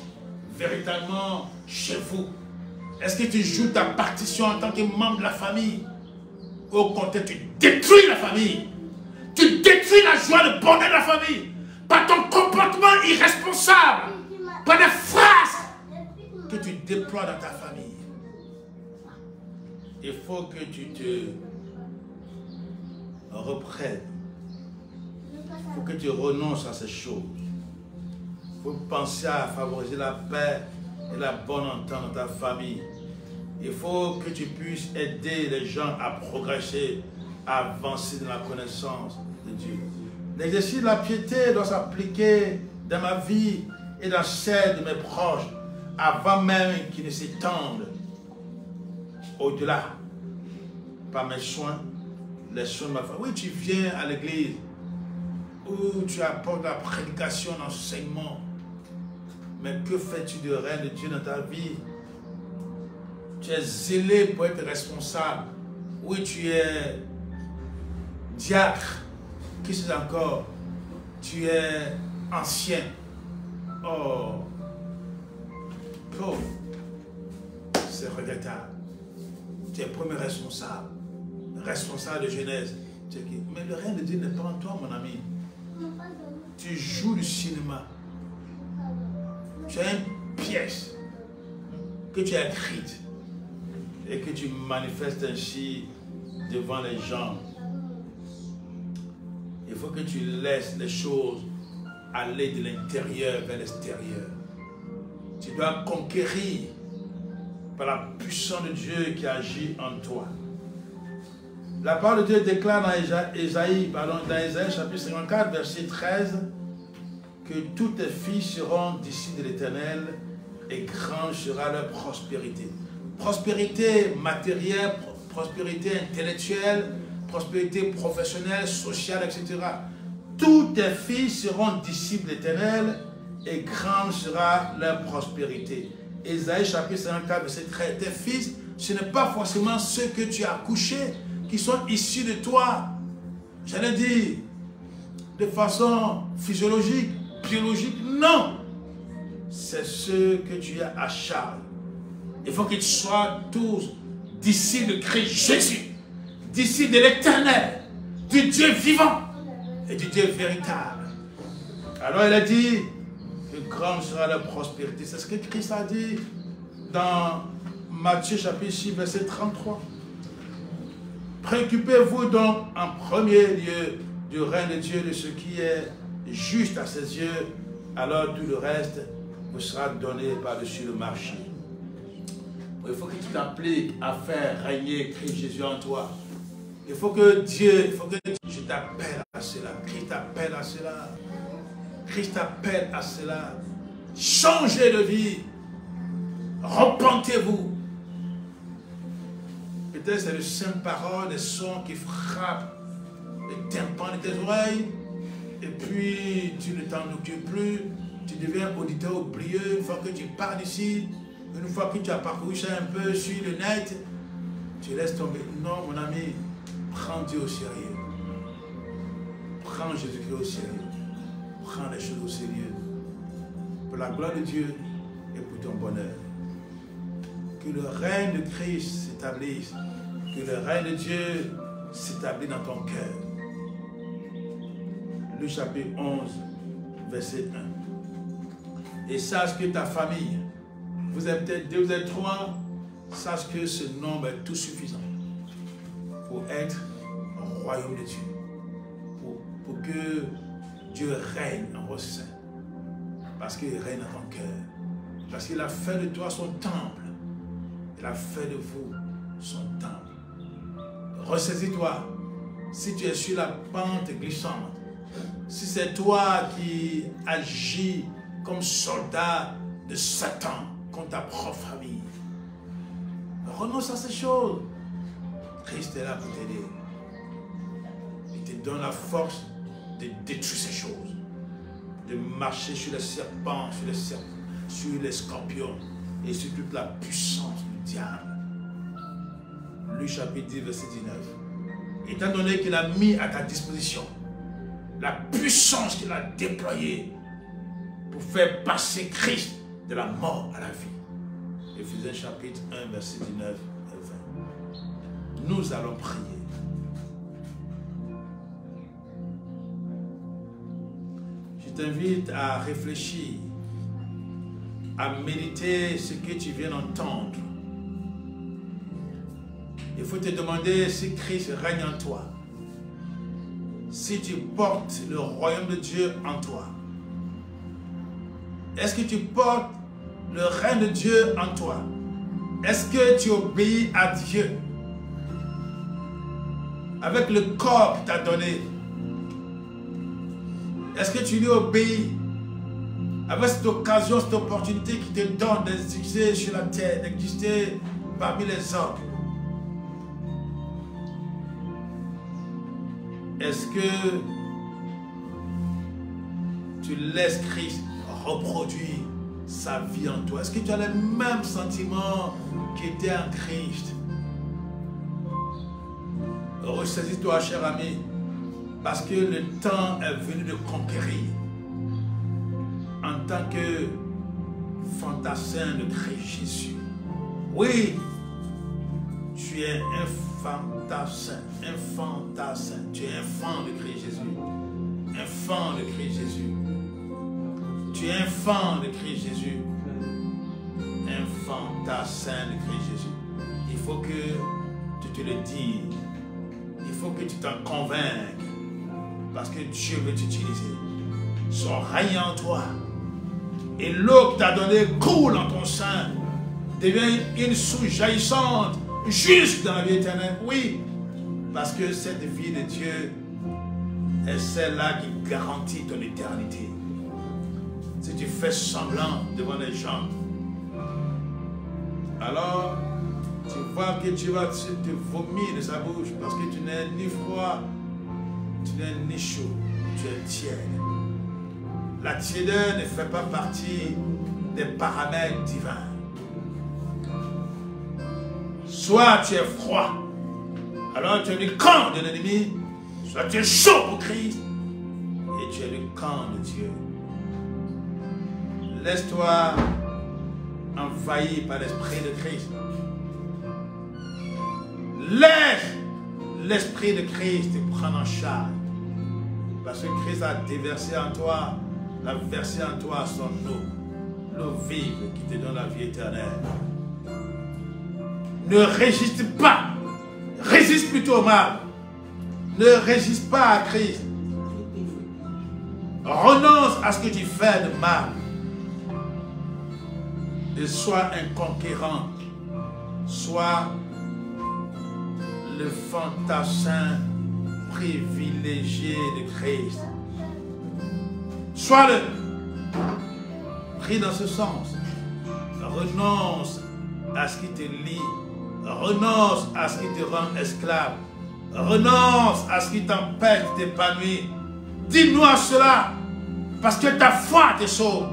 véritablement chez vous? Est-ce que tu joues ta partition en tant que membre de la famille? Au contraire, tu détruis la famille. Tu détruis la joie, le bonheur de la famille par ton comportement irresponsable, par des phrases que tu déploies dans ta famille. Il faut que tu te reprennes. Il faut que tu renonces à ces choses. Il faut penser à favoriser la paix et la bonne entente dans ta famille. Il faut que tu puisses aider les gens à progresser, à avancer dans la connaissance de Dieu. L'exercice de la piété doit s'appliquer dans ma vie et dans celle de mes proches avant même qu'ils ne s'étendent au-delà par mes soins, les soins de ma famille. Oui, tu viens à l'église où tu apportes la prédication, l'enseignement, mais que fais-tu du règne de Dieu dans ta vie? Tu es zélé pour être responsable. Oui, tu es diacre. Qui c'est encore? Tu es ancien. Oh, pauvre. C'est regrettable. Tu es premier responsable. Responsable de jeunesse. Mais le règne de Dieu n'est pas en toi, mon ami. Tu joues du cinéma. Tu as une pièce que tu as écrite et que tu manifestes ainsi devant les gens. Il faut que tu laisses les choses aller de l'intérieur vers l'extérieur. Tu dois conquérir par la puissance de Dieu qui agit en toi. La parole de Dieu déclare dans Ésaïe chapitre 54, verset 13, que tous tes fils seront disciples de l'Éternel et grande sera leur prospérité. Prospérité matérielle, prospérité intellectuelle, prospérité professionnelle, sociale, etc. Tous tes fils seront disciples de l'Éternel et grande sera leur prospérité. Ésaïe chapitre 54, verset 13. Tes fils, ce n'est pas forcément ceux que tu as accouchés qui sont issus de toi. J'allais dire de façon physiologique, biologique, non. C'est ceux que tu as à charge. Il faut qu'ils soient tous disciples de Christ Jésus, disciples de l'Éternel, du Dieu vivant et du Dieu véritable. Alors il a dit que plus grande sera la prospérité. C'est ce que Christ a dit dans Matthieu chapitre 6, verset 33. Préoccupez-vous donc en premier lieu du règne de Dieu, de ce qui est juste à ses yeux, alors tout le reste vous sera donné par-dessus le marché. Il faut que tu t'appliques à faire régner Christ Jésus en toi. Il faut que Dieu, je t'appelle à cela. Christ t'appelle à cela. Christ t'appelle à cela. Changez de vie. Repentez-vous. Peut-être c'est le Saint-Parole, des sons qui frappent les tympans de tes oreilles. Et puis tu ne t'en occupes plus. Tu deviens auditeur oublieux une fois que tu pars d'ici. Une fois que tu as parcouru ça un peu sur le net, tu laisses tomber. Non, mon ami, prends Dieu au sérieux. Prends Jésus-Christ au sérieux. Prends les choses au sérieux. Pour la gloire de Dieu et pour ton bonheur. Que le règne de Christ s'établisse. Que le règne de Dieu s'établisse dans ton cœur. Luc chapitre 11, verset 1. Et sache que ta famille, vous êtes peut-être 2, vous êtes 3, sache que ce nombre est tout suffisant pour être au royaume de Dieu. Pour que Dieu règne en vos seins. Parce qu'il règne dans ton cœur. Parce qu'il a fait de toi son temple. Il a fait de vous son temple. Ressaisis-toi. Si tu es sur la pente glissante, si c'est toi qui agis comme soldat de Satan contre ta propre famille, renonce à ces choses. Christ est là pour t'aider. Il te donne la force de détruire ces choses, de marcher sur les serpents, sur les scorpions et sur toute la puissance du diable. Luc chapitre 10, verset 19. Étant donné qu'il a mis à ta disposition la puissance qu'il a déployée pour faire passer Christ de la mort à la vie. Éphésiens chapitre 1, verset 19 et 20. Nous allons prier. Je t'invite à réfléchir, à méditer ce que tu viens d'entendre. Il faut te demander si Christ règne en toi. Si tu portes le royaume de Dieu en toi. Est-ce que tu portes le règne de Dieu en toi? Est-ce que tu obéis à Dieu avec le corps qu'il t'a donné? Est-ce que tu lui obéis avec cette occasion, cette opportunité qui te donne d'exister sur la terre, d'exister parmi les hommes? Est-ce que tu laisses Christ reproduire sa vie en toi? Est-ce que tu as les mêmes sentiments qui étaient en Christ? Ressaisis-toi, cher ami, parce que le temps est venu de conquérir en tant que fantassin de Christ Jésus. Oui, tu es un fantassin, tu es un fan de Christ Jésus, un fan de Christ Jésus. Tu es un fan de Christ Jésus, un fantassin de Christ Jésus. Il faut que tu te le dises, il faut que tu t'en convainques, parce que Dieu veut t'utiliser. Son règne en toi, et l'eau que tu as donnée coule en ton sein, devient une source jaillissante jusque dans la vie éternelle. Oui, parce que cette vie de Dieu est celle-là qui garantit ton éternité. Si tu fais semblant devant les gens, alors tu vois que tu vas te vomir de sa bouche parce que tu n'es ni froid, tu n'es ni chaud, tu es tiède. La tiédeur ne fait pas partie des paramètres divins. Soit tu es froid, alors tu es le camp de l'ennemi, soit tu es chaud pour Christ et tu es le camp de Dieu. Laisse-toi envahir par l'Esprit de Christ. Laisse l'Esprit de Christ te prendre en charge. Parce que Christ a déversé en toi l'a versé en toi son eau, l'eau vive qui te donne la vie éternelle. Ne résiste pas, résiste plutôt au mal. Ne résiste pas à Christ. Renonce à ce que tu fais de mal. Et sois un conquérant. Sois le fantassin privilégié de Christ. Sois-le. Prie dans ce sens. Renonce à ce qui te lie. Renonce à ce qui te rend esclave. Renonce à ce qui t'empêche de t'épanouir. Dis-nous à cela. Parce que ta foi te sauve.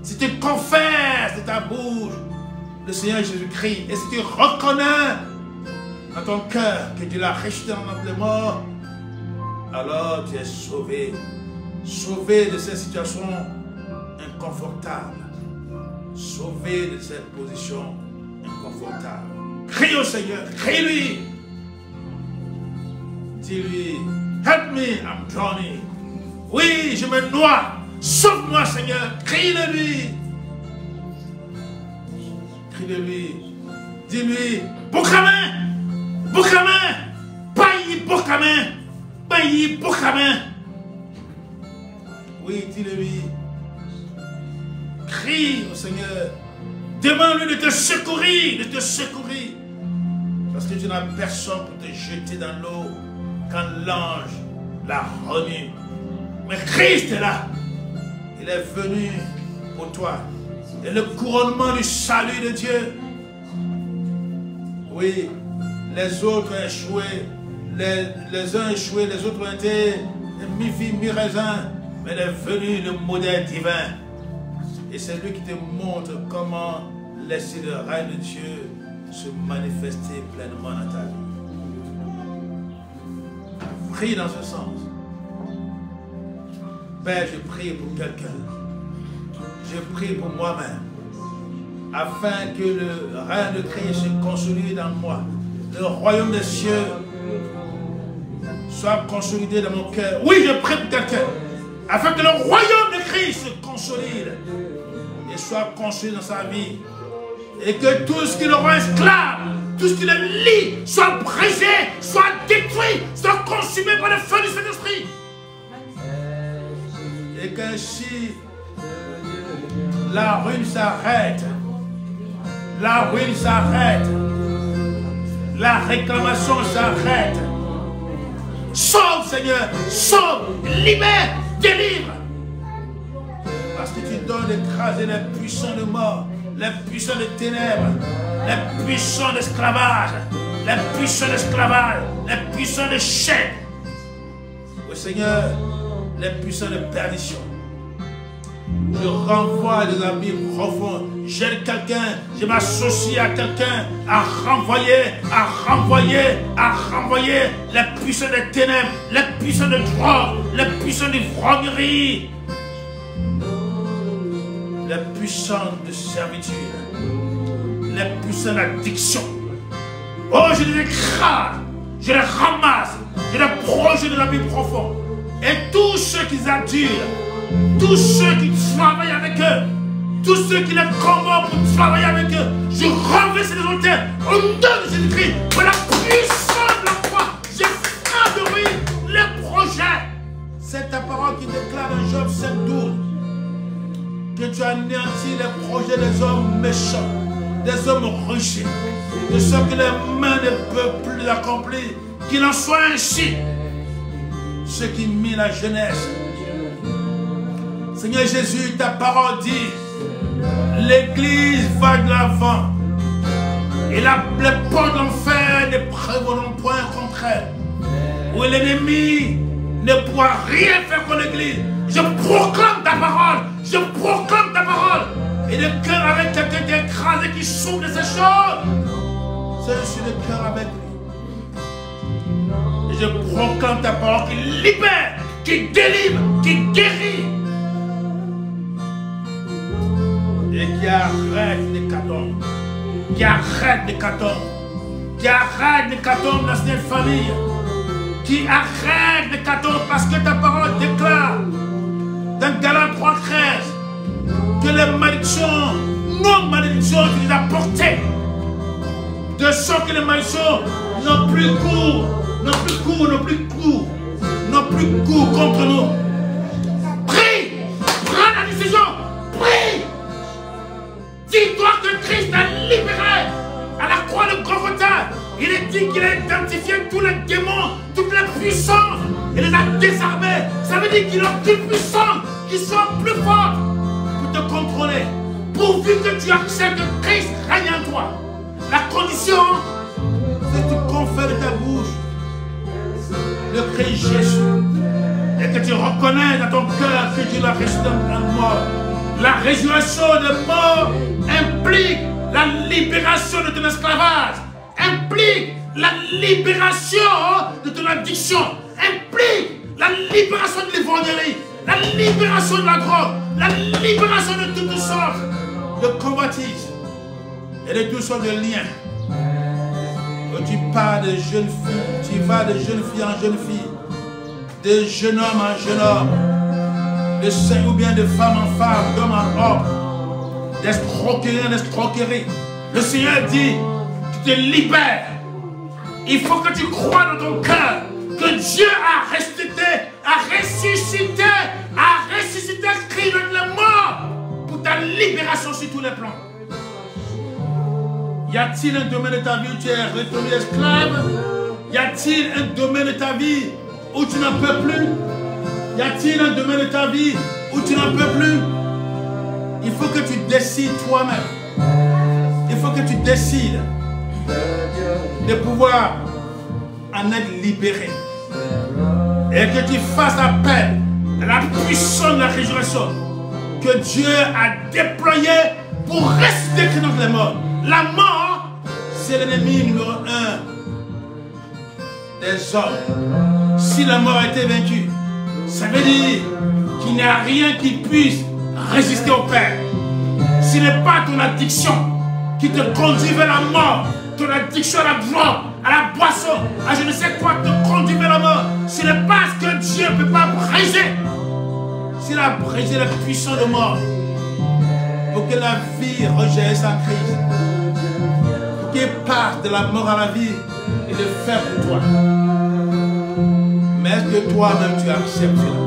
Si tu confesses de ta bouche le Seigneur Jésus-Christ, et si tu reconnais dans ton cœur que tu l'as rejeté en les morts, alors tu es sauvé. Sauvé de cette situation inconfortable. Sauvé de cette position inconfortable. Crie au Seigneur, crie-lui. Dis-lui, help me, I'm drowning. Oui, je me noie. Sauve-moi, Seigneur. Crie-le-lui. Crie-le-lui. Dis-lui, Boukamin, Boukamin, Payi Boukamin, Payi Boukamin. Oui, dis-le-lui. Crie au Seigneur. Demande-lui de te secourir, de te secourir. Parce que tu n'as personne pour te jeter dans l'eau quand l'ange l'a remis. Mais Christ est là. Il est venu pour toi. Et le couronnement du salut de Dieu. Oui, les autres ont échoué. Les uns échoué, les autres ont été mi-fille, mi-raisin. Mais il est venu le modèle divin. Et c'est lui qui te montre comment laisser le règne de Dieu se manifester pleinement dans ta vie. Prie dans ce sens. Père, je prie pour quelqu'un. Je prie pour moi-même. Afin que le règne de Christ se consolide dans moi. Le royaume des cieux soit consolidé dans mon cœur. Oui, je prie pour quelqu'un. Afin que le royaume de Christ se consolide et soit consolidé dans sa vie. Et que tout ce qui le rend esclave, tout ce qui le lie, soit brisé, soit détruit, soit consumé par le feu du Saint-Esprit. Et qu'ainsi la ruine s'arrête. La ruine s'arrête. La réclamation s'arrête. Sauve, Seigneur, sauve, libère, délivre. Parce que tu donnes d'écraser les puissants de mort, les puissants de ténèbres, les puissants d'esclavage, les puissants d'esclavage, les puissants de chaîne. Oui, Seigneur, les puissants de perdition. Je renvoie des amis profonds. J'aide quelqu'un, je m'associe à quelqu'un à renvoyer les puissants des ténèbres, les puissants de drogue, les puissants d'ivrognerie, les puissants de servitude, les puissants d'addiction. Oh, je les écrase, je les ramasse, je les projette dans la vie profonde. Et tous ceux qui adulent, tous ceux qui travaillent avec eux, tous ceux qui les convoquent pour travailler avec eux, je renverse ces auteurs au nom de Jésus-Christ. Pour la puissance de la foi, je frappe de ruine les projets. C'est ta parole qui déclare dans Job 7:12 que tu anéantis les projets des hommes méchants, des hommes riches, de ceux que les mains ne peuvent plus accomplir. Qu'il en soit ainsi. Ceux qui mirent la jeunesse. Seigneur Jésus, ta parole dit, l'Église va de l'avant. Et les portes de l'enfer ne prévaudront point contre elle. Où l'ennemi ne pourra rien faire contre l'Église. Je proclame ta parole. Je proclame ta parole. Et le cœur avec quelqu'un qui est écrasé, qui souffre de ces choses, c'est sur le cœur avec lui. Et je proclame ta parole qui libère, qui délivre, qui guérit. Et qui arrête les catombes. Qui arrête les catombes. Qui arrête les catombes dans cette famille. Qui arrête les catombes parce que ta parole déclare dans Galates 3,13, que les malédictions, nos malédictions, tu les as portées. De sorte que les malédictions n'ont plus cours, contre nous. Prie, prends la décision, prie. Dis-toi que Christ t'a libéré à la croix de Golgotha. Il est dit qu'il a identifié tous les démons, toutes les puissances. Il les a désarmés. Ça veut dire qu'il a plus puissants, qui sont plus forts pour te contrôler. Pourvu que tu acceptes que Christ règne en toi. La condition, c'est que tu confères de ta bouche le Christ Jésus. Et que tu reconnais dans ton cœur que Dieu l'a ressuscité en mort. La résurrection de mort implique la libération de ton esclavage, implique la libération de ton addiction, implique la libération de l'ivrognerie, la libération de la drogue, la libération de toutes sortes de convoitises et de toutes sortes de liens. Quand tu pars de jeune fille, tu vas de jeune fille en jeune fille, de jeune homme en jeune homme, de saint ou bien de femme en femme, d'homme en homme, d'escroquerie en escroquerie. Le Seigneur dit, tu te libères. Il faut que tu crois dans ton cœur que Dieu a ressuscité Christ de la mort pour ta libération sur tous les plans. Y a-t-il un domaine de ta vie où tu es retourné esclave? Y a-t-il un domaine de ta vie où tu n'en peux plus? Y a-t-il un domaine de ta vie où tu n'en peux plus? Il faut que tu décides toi-même. Il faut que tu décides de pouvoir en être libéré. Et que tu fasses appel à la puissance de la résurrection que Dieu a déployée pour ressusciter dans les morts. La mort, c'est l'ennemi numéro 1 des hommes. Si la mort a été vaincue, ça veut dire qu'il n'y a rien qui puisse résister au Père. Ce n'est pas ton addiction qui te conduit vers la mort, ton addiction à la drogue, à la boisson, à je ne sais quoi te conduit vers la mort. Ce n'est pas ce que Dieu ne peut pas briser. S'il a brisé la puissance de mort pour que la vie rejaillisse en Christ, pour qu'il passe de la mort à la vie et de faire pour toi. Mais est-ce que toi-même tu acceptes cela?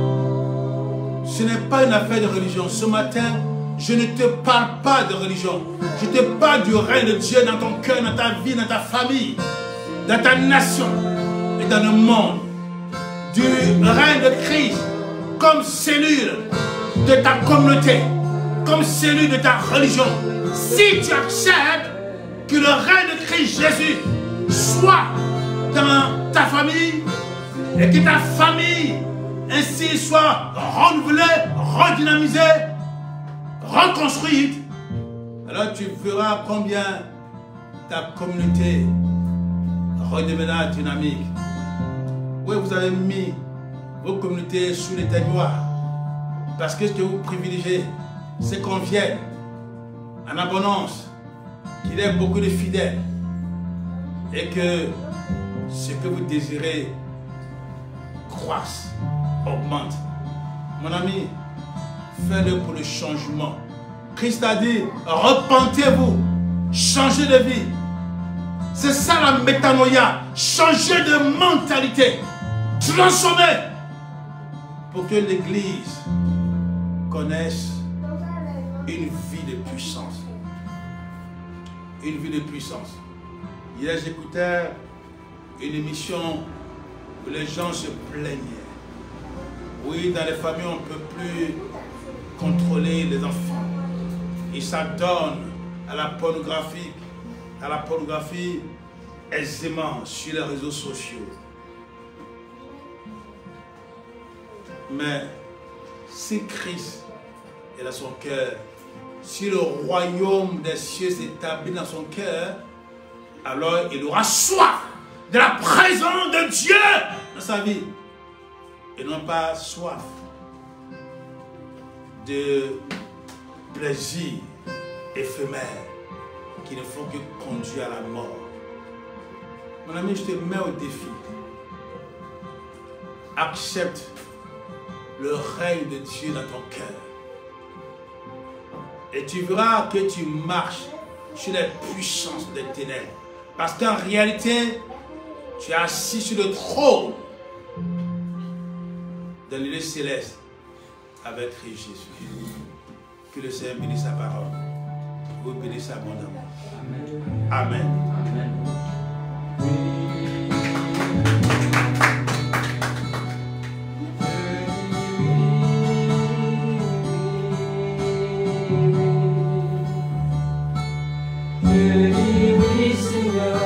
Ce n'est pas une affaire de religion. Ce matin, je ne te parle pas de religion. Je te parle du règne de Dieu dans ton cœur, dans ta vie, dans ta famille, dans ta nation et dans le monde. Du règne de Christ comme cellule de ta communauté, comme cellule de ta religion. Si tu acceptes que le règne de Christ Jésus soit dans ta famille et que ta famille ainsi soit renouvelée, redynamisée, reconstruite, alors tu verras combien ta communauté redeviendra dynamique. Oui, vous avez mis vos communautés sous les témoins parce que ce que vous privilégiez, c'est qu'on vienne en abondance, qu'il y ait beaucoup de fidèles et que ce que vous désirez croisse, augmente. Mon ami, fais-le pour le changement. Christ a dit, repentez-vous, changez de vie. C'est ça la métanoïa, changer de mentalité, transformer pour que l'Église connaisse une vie de puissance. Une vie de puissance. Hier, j'écoutais une émission où les gens se plaignaient. Oui, dans les familles, on ne peut plus contrôler les enfants. Ils s'adonnent à la pornographie aisément sur les réseaux sociaux. Mais si Christ est dans son cœur, si le royaume des cieux s'établit dans son cœur, alors il aura soif de la présence de Dieu dans sa vie. Et non pas soif de plaisir éphémère qui ne font que conduire à la mort. Mon ami, je te mets au défi. Accepte le règne de Dieu dans ton cœur. Et tu verras que tu marches sur les puissances des ténèbres. Parce qu'en réalité, tu es assis sur le trône de l'île céleste avec Christ Jésus. Que le Seigneur bénisse sa parole. Vous bénisse abondamment. Amen. Amen. Oui, Seigneur.